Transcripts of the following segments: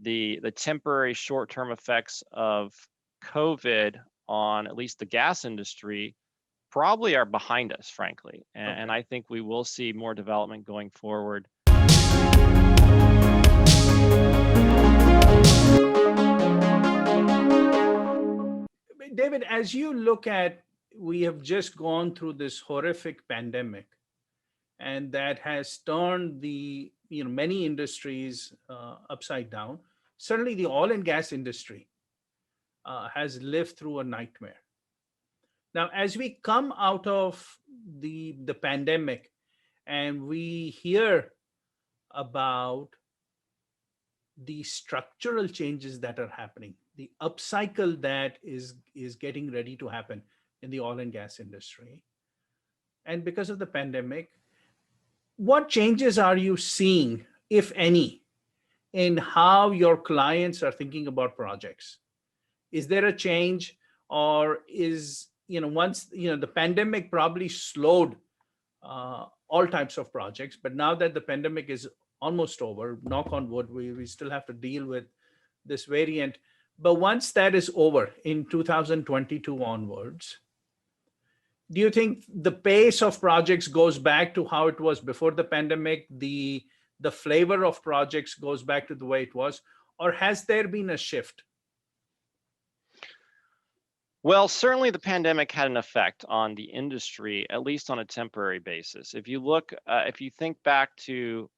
the temporary short-term effects of COVID on at least the gas industry probably are behind us, frankly. And I think we will see more development going forward. David, as you look at, we have just gone through this horrific pandemic, and that has turned the many industries upside down. Certainly, the oil and gas industry has lived through a nightmare. Now, as we come out of the pandemic and we hear about the structural changes that are happening, the upcycle that is getting ready to happen in the oil and gas industry, and because of the pandemic, what changes are you seeing, if any, in how your clients are thinking about projects? Is there a change, or is once the pandemic probably slowed all types of projects, but now that the pandemic is almost over, knock on wood, we still have to deal with this variant, but once that is over in 2022 onwards, do you think the pace of projects goes back to how it was before the pandemic? The flavor of projects goes back to the way it was, or has there been a shift? Well, certainly the pandemic had an effect on the industry, at least on a temporary basis. If you think back to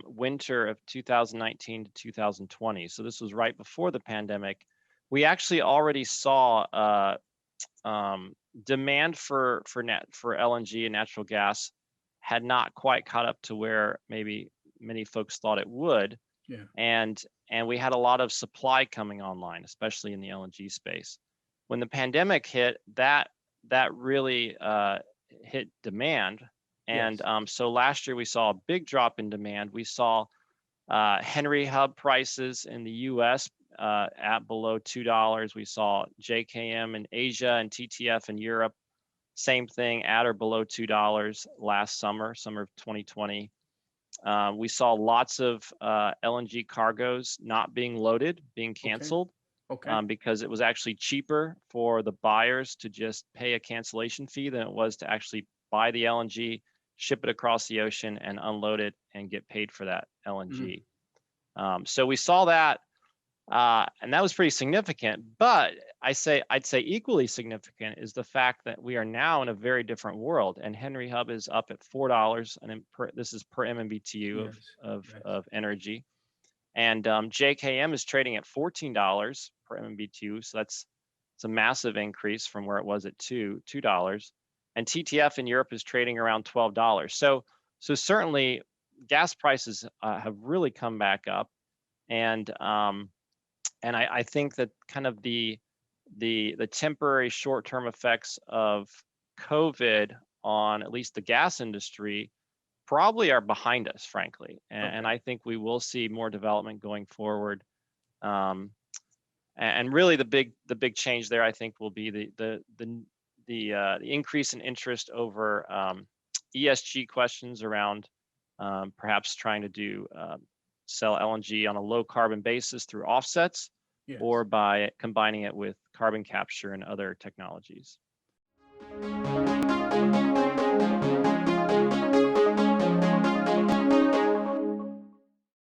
winter of 2019 to 2020, so this was right before the pandemic, we actually already saw demand for LNG and natural gas had not quite caught up to where maybe many folks thought it would. Yeah. And we had a lot of supply coming online, especially in the LNG space. When the pandemic hit, that really hit demand. And Yes. so last year we saw a big drop in demand. We saw Henry Hub prices in the US at below $2. We saw JKM in Asia and TTF in Europe, same thing, at or below $2 last summer of 2020. We saw lots of LNG cargoes not being loaded, being canceled. Okay. Because it was actually cheaper for the buyers to just pay a cancellation fee than it was to actually buy the LNG, ship it across the ocean, and unload it and get paid for that LNG. So we saw that, and that was pretty significant. But I'd say equally significant is the fact that we are now in a very different world, and Henry Hub is up at $4, and this is per MMBTU of energy. And JKM is trading at $14 per MMBTU, so it's a massive increase from where it was at $2. And TTF in Europe is trading around $12. So certainly gas prices have really come back up, and I think that kind of the temporary short-term effects of COVID on at least the gas industry probably are behind us, frankly. And I think we will see more development going forward. And really the big change there, I think, will be the increase in interest over ESG questions around perhaps trying to sell LNG on a low carbon basis through offsets, or by combining it with carbon capture and other technologies.